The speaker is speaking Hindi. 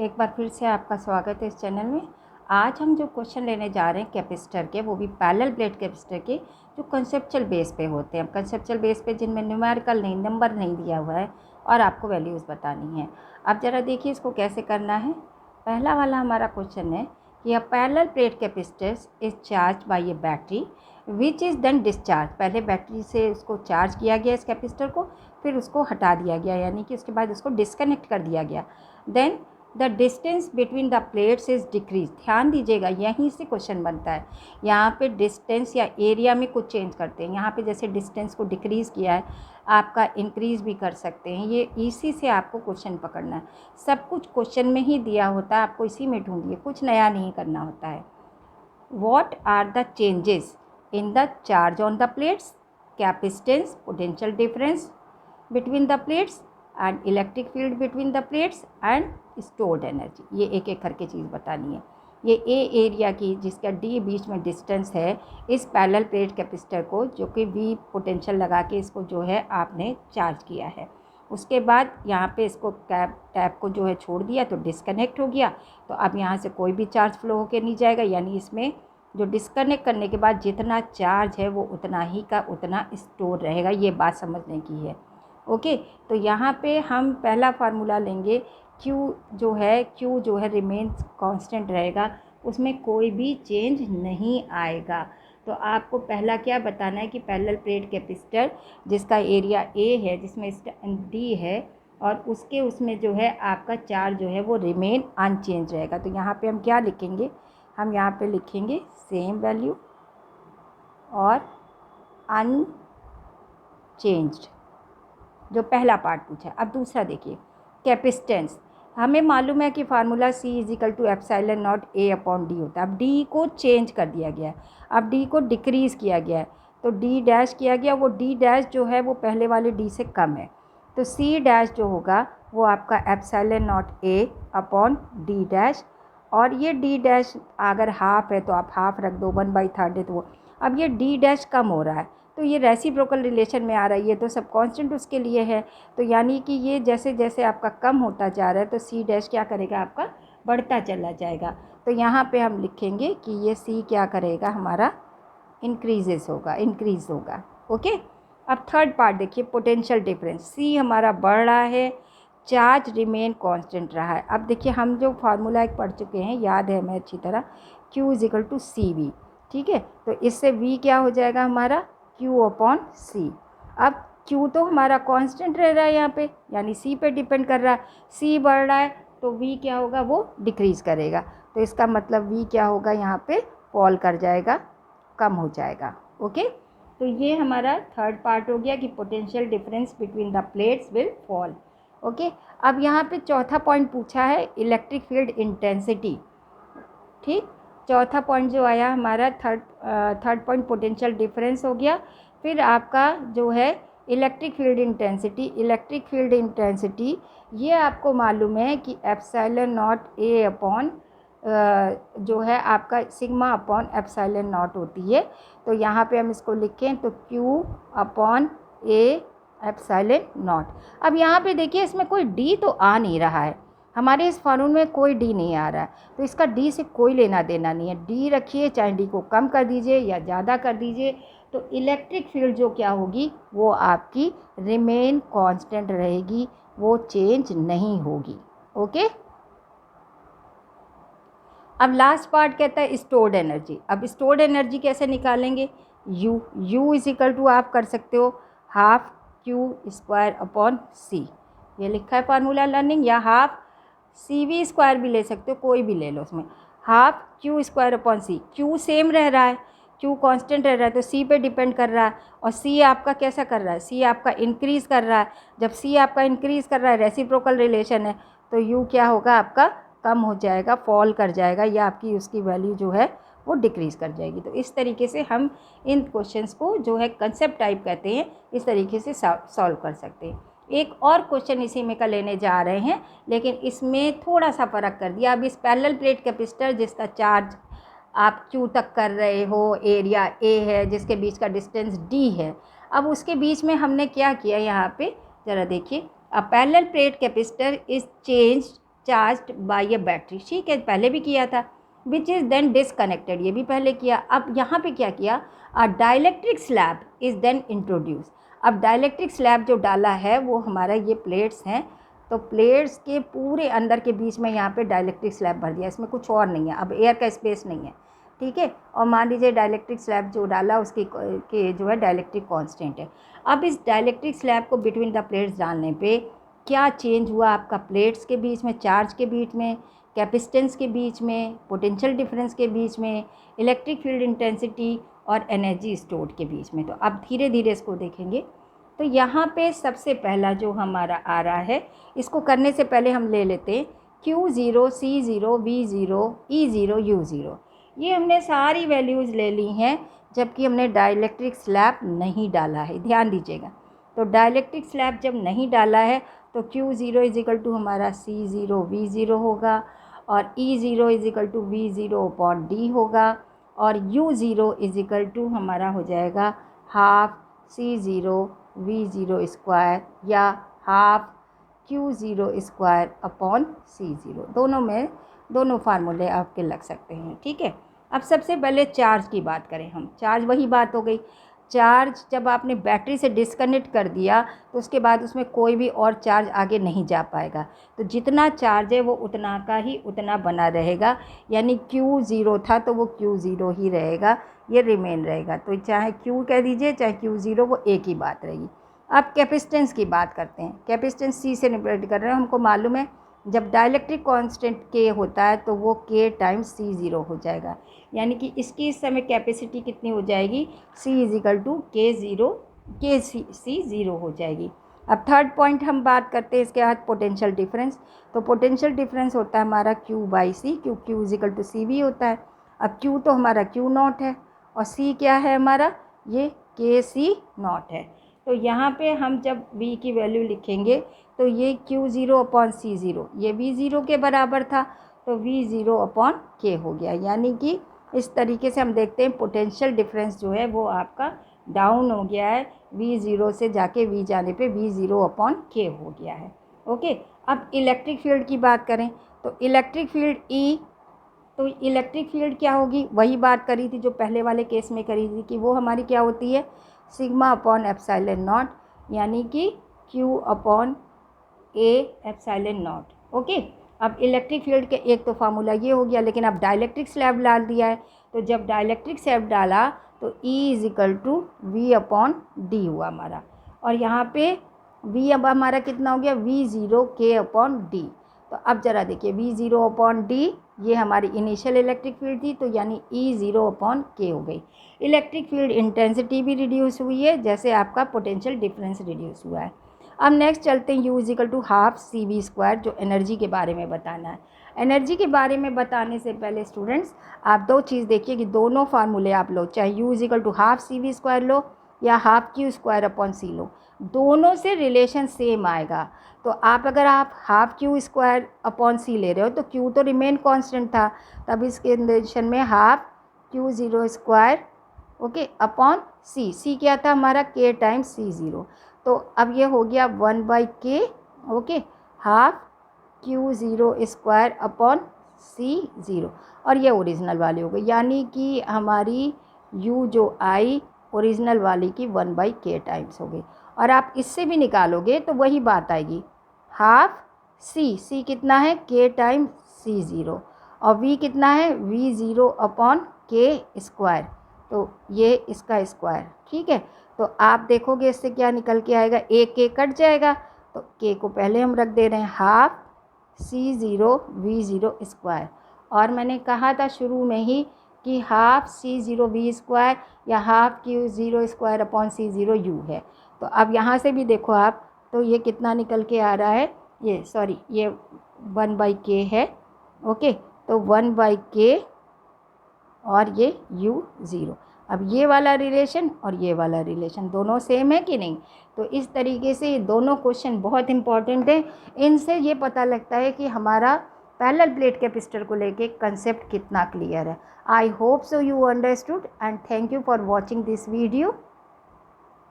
एक बार फिर से आपका स्वागत है इस चैनल में। आज हम जो क्वेश्चन लेने जा रहे हैं कैपेसिटर के, वो भी पैरेलल प्लेट कैपेसिटर के, जो कंसेप्चुअल बेस पे होते हैं। कंसेप्चुअल बेस पे जिनमें न्यूमेरिकल नहीं, नंबर नहीं दिया हुआ है और आपको वैल्यूज़ बतानी है। अब ज़रा देखिए इसको कैसे करना है। पहला वाला हमारा क्वेश्चन है कि a parallel plate capacitor is charge by a battery which is then discharge. पहले बैटरी से उसको चार्ज किया गया इस कैपेसिटर को, फिर उसको हटा दिया गया, यानी कि उसके बाद उसको डिस्कनेक्ट कर दिया गया। Then the distance between the plates is decrease. ध्यान दीजिएगा, यहीं से क्वेश्चन बनता है। यहाँ पे डिस्टेंस या एरिया में कुछ चेंज करते हैं। यहाँ पे जैसे डिस्टेंस को डिक्रीज़ किया है, आपका इंक्रीज़ भी कर सकते हैं। ये इसी से आपको क्वेश्चन पकड़ना है। सब कुछ क्वेश्चन में ही दिया होता है, आपको इसी में ढूंढिए, कुछ नया नहीं करना होता है। What are the changes in the charge on the plates, capacitance, potential difference between the plates and electric field between the plates and stored energy। ये एक एक करके चीज़ बतानी है। ये ए एरिया की, जिसका डी बीच में डिस्टेंस है, इस पैरेलल प्लेट कैपेसिटर को, जो कि वी पोटेंशियल लगा के इसको जो है आपने चार्ज किया है। उसके बाद यहाँ पे इसको टैप को जो है छोड़ दिया तो डिस्कनेक्ट हो गया। तो अब यहाँ से कोई भी चार्ज फ्लो होकर नहीं जाएगा, यानी इसमें जो डिस्कनेक्ट करने के बाद जितना चार्ज है वो उतना ही का उतना स्टोर रहेगा। ये बात समझने की है। ओके, तो यहाँ पे हम पहला फार्मूला लेंगे। Q जो है रिमेन्स कांस्टेंट रहेगा, उसमें कोई भी चेंज नहीं आएगा। तो आपको पहला क्या बताना है कि पैरेलल प्लेट कैपेसिटर जिसका एरिया A है, जिसमें D है, और उसमें जो है आपका चार्ज जो है वो रिमेन अनचेंज रहेगा। तो यहाँ पे हम क्या लिखेंगे, हम यहाँ पे लिखेंगे सेम वैल्यू और अनचेंज्ड, जो पहला पार्ट पूछा। अब दूसरा देखिए, कैपेसिटेंस। हमें मालूम है कि फार्मूला C = ε0 A/d होता है। अब D को चेंज कर दिया गया है, अब D को डिक्रीज़ किया गया है, तो D डैश किया गया। वो D डैश जो है वो पहले वाले D से कम है, तो C डैश जो होगा वो आपका ε0 A/d डैश। और ये D डैश अगर हाफ है तो आप हाफ रख दो, 1/3 है तो वो। अब ये D डैश कम हो रहा है तो ये रेसिप्रोकल रिलेशन में आ रहा है, ये तो सब कांस्टेंट उसके लिए है। तो यानी कि ये जैसे जैसे आपका कम होता जा रहा है तो C डैश क्या करेगा, आपका बढ़ता चला जाएगा। तो यहाँ पे हम लिखेंगे कि ये C क्या करेगा, हमारा इंक्रीज़ होगा। ओके, अब थर्ड पार्ट देखिए, पोटेंशियल डिफरेंस। C हमारा बढ़ रहा है, चार्ज रिमेन कांस्टेंट रहा है। अब देखिए हम जो फार्मूला एक पढ़ चुके हैं, याद है हमें अच्छी तरह, Q = CV। ठीक है, तो इससे V क्या हो जाएगा हमारा, Q/C। अब Q तो हमारा कांस्टेंट रह रहा है यहाँ पे, यानी C पे डिपेंड कर रहा है। C बढ़ रहा है तो V क्या होगा, वो डिक्रीज़ करेगा। तो इसका मतलब V क्या होगा, यहाँ पे फॉल कर जाएगा, कम हो जाएगा। ओके, तो ये हमारा थर्ड पार्ट हो गया कि potential difference between the plates will fall. Okay, अब यहाँ पे चौथा पॉइंट पूछा है, इलेक्ट्रिक फील्ड इंटेंसिटी। ठीक, चौथा पॉइंट जो आया हमारा, थर्ड पॉइंट पोटेंशियल डिफरेंस हो गया। फिर आपका जो है इलेक्ट्रिक फील्ड इंटेंसिटी, ये आपको मालूम है कि ε0 A/ जो है आपका σ/ε0 होती है। तो यहाँ पे हम इसको लिखें तो Q/A/ε0। अब यहाँ पे देखिए इसमें कोई D तो आ नहीं रहा है, हमारे इस फार्मूले में कोई D नहीं आ रहा है, तो इसका D से कोई लेना देना नहीं है। D रखिए, चाहे D को कम कर दीजिए या ज़्यादा कर दीजिए, तो इलेक्ट्रिक फील्ड जो क्या होगी, वो आपकी रिमेन कांस्टेंट रहेगी, वो चेंज नहीं होगी। ओके, अब लास्ट पार्ट कहता है स्टोर्ड एनर्जी। अब स्टोर्ड एनर्जी कैसे निकालेंगे, U = आप कर सकते हो ½ Q²/C। ये लिखा है फार्मूला लर्निंग, या ½ CV² भी ले सकते हो, कोई भी ले लो उसमें। ½ Q²/C, Q सेम रह रहा है, Q कांस्टेंट रह रहा है, तो C पे डिपेंड कर रहा है, और C आपका कैसा कर रहा है, C आपका इंक्रीज़ कर रहा है। जब C आपका इंक्रीज़ कर रहा है, रेसिप्रोकल रिलेशन है, तो U क्या होगा, आपका कम हो जाएगा, फॉल कर जाएगा, या आपकी उसकी वैल्यू जो है वो डिक्रीज़ कर जाएगी। तो इस तरीके से हम इन क्वेश्चंस को, जो है कंसेप्ट टाइप कहते हैं, इस तरीके से सॉल्व कर सकते हैं। एक और क्वेश्चन इसी में का लेने जा रहे हैं, लेकिन इसमें थोड़ा सा फ़र्क कर दिया। अब इस पैरेलल प्लेट कैपेसिटर जिसका चार्ज आप Q तक कर रहे हो, एरिया A है, जिसके बीच का डिस्टेंस D है, अब उसके बीच में हमने क्या किया, यहाँ पे ज़रा देखिए, अ parallel plate capacitor is changed charged bye a battery, ठीक है, पहले भी किया था, विच इज़ देन डिसकनेक्टेड, ये भी पहले किया। अब यहाँ पे क्या किया, a dielectric slab is then introduce. अब डाइलेक्ट्रिक स्लैब जो डाला है वो हमारा ये प्लेट्स हैं, तो प्लेट्स के पूरे अंदर के बीच में यहाँ पे डाइलेक्ट्रिक स्लैब भर दिया, इसमें कुछ और नहीं है, अब एयर का स्पेस नहीं है, ठीक है। और मान लीजिए डाइलेक्ट्रिक स्लैब जो डाला उसकी के जो है डाइलेक्ट्रिक कांस्टेंट है। अब इस डाइलेक्ट्रिक स्लैब को बिटवीन द प्लेट्स डालने पे क्या चेंज हुआ आपका, प्लेट्स के बीच में, चार्ज के बीच में, कैपेसिटेंस के बीच में, पोटेंशियल डिफरेंस के बीच में, इलेक्ट्रिक फील्ड इंटेंसिटी और एनर्जी स्टोर्ड के बीच में। तो अब धीरे धीरे इसको देखेंगे। तो यहाँ पे सबसे पहला जो हमारा आ रहा है, इसको करने से पहले हम ले लेते हैं Q0, C0, V0, E0, U0। ये हमने सारी वैल्यूज़ ले ली हैं जबकि हमने डाइलेक्ट्रिक स्लैब नहीं डाला है, ध्यान दीजिएगा। तो डाइलेक्ट्रिक स्लैब जब नहीं डाला है तो Q0 इज इक्वल टू हमारा C0 V0 होगा, और E0 is equal to V0 upon D होगा, और U0 इज इक्वल टू हमारा हो जाएगा हाफ C0 V0 स्क्वायर या half Q0 square upon C0। दोनों फार्मूले आपके लग सकते हैं, ठीक है। अब सबसे पहले चार्ज की बात करें हम, चार्ज वही बात हो गई, चार्ज जब आपने बैटरी से डिस्कनेक्ट कर दिया तो उसके बाद उसमें कोई भी और चार्ज आगे नहीं जा पाएगा, तो जितना चार्ज है वो उतना का ही उतना बना रहेगा, यानी Q0 था तो वो Q0 ही रहेगा, ये रिमेन रहेगा। तो चाहे Q कह दीजिए चाहे Q0, वो एक ही बात रहेगी। अब कैपेसिटेंस की बात करते हैं, कैपेसिटेंस C से रिलेट कर रहे हैं, हमको मालूम है जब डाइलेक्ट्रिक कांस्टेंट K होता है तो वो K टाइम्स C0 हो जाएगा, यानी कि इसकी इस समय कैपेसिटी कितनी हो जाएगी, C is equal to C0 हो जाएगी। अब थर्ड पॉइंट हम बात करते हैं इसके बाद पोटेंशियल डिफरेंस। तो पोटेंशियल डिफरेंस होता है हमारा Q/C, Q is equal to CV होता है। अब Q तो हमारा Q0 है और C क्या है हमारा, ये KC0 है। तो यहाँ पे हम जब V की वैल्यू लिखेंगे तो ये Q0 अपॉन C0, ये V0 के बराबर था, तो V0 अपॉन K हो गया, यानी कि इस तरीके से हम देखते हैं पोटेंशियल डिफरेंस जो है वो आपका डाउन हो गया है, V0 से जाके V जाने पे V0 अपॉन K हो गया है, ओके। अब इलेक्ट्रिक फील्ड की बात करें तो इलेक्ट्रिक फील्ड E, तो इलेक्ट्रिक फील्ड क्या होगी, वही बात करी थी जो पहले वाले केस में करी थी कि वो हमारी क्या होती है, सिग्मा अपॉन एप्सिलॉन नॉट, यानी कि Q upon A epsilon not, okay. अब इलेक्ट्रिक फील्ड के एक तो फार्मूला ये हो गया, लेकिन अब डाइलेक्ट्रिक स्लैब डाल दिया है, तो जब डाइलेक्ट्रिक स्लैब डाला तो E is equal to V upon D हुआ हमारा, और यहाँ पे V अब हमारा कितना हो गया, V0 K अपॉन D। तो अब ज़रा देखिए V0 अपॉन D, ये हमारी इनिशियल इलेक्ट्रिक फील्ड थी, तो यानी E0 अपॉन K हो गई। इलेक्ट्रिक फील्ड इंटेंसिटी भी रिड्यूस हुई है जैसे आपका पोटेंशियल डिफरेंस रिड्यूस हुआ है। अब नेक्स्ट चलते हैं U is equal to half CV square, जो एनर्जी के बारे में बताना है। एनर्जी के बारे में बताने से पहले स्टूडेंट्स आप दो चीज़ देखिए कि दोनों फार्मूले आप लो, चाहे U is equal to half CV square लो या half Q square upon C लो, दोनों से रिलेशन सेम आएगा। तो आप अगर आप half Q square upon C ले रहे हो तो Q तो रिमेन कांस्टेंट था, तब इस कंडीशन में half Q0 square, okay, upon C क्या था हमारा, K टाइम्स C0। तो अब ये हो गया 1/K, okay, half Q0 square upon C0, और ये ओरिजिनल वाली हो गई, यानी कि हमारी U जो आई ओरिजिनल वाली की 1/K टाइम्स हो गई। और आप इससे भी निकालोगे तो वही बात आएगी, हाफ C कितना है, K टाइम्स C0, और V कितना है, V0 अपॉन K स्क्वायर, तो ये इसका स्क्वायर, ठीक है। तो आप देखोगे इससे क्या निकल के आएगा, एक K कट जाएगा, तो K को पहले हम रख दे रहे हैं हाफ C0 V0 स्क्वायर, और मैंने कहा था शुरू में ही कि हाफ C0 V स्क्वायर या half Q0 square upon C0 U है। तो अब यहाँ से भी देखो आप, तो ये कितना निकल के आ रहा है, ये 1/K है, ओके, तो 1/K और ये U0। अब ये वाला रिलेशन और ये वाला रिलेशन दोनों सेम है कि नहीं, तो इस तरीके से ये दोनों क्वेश्चन बहुत इंपॉर्टेंट है। इनसे ये पता लगता है कि हमारा पैरेलल प्लेट कैपेसिटर को लेके कंसेप्ट कितना क्लियर है। I hope so you understood, and thank you for watching this video.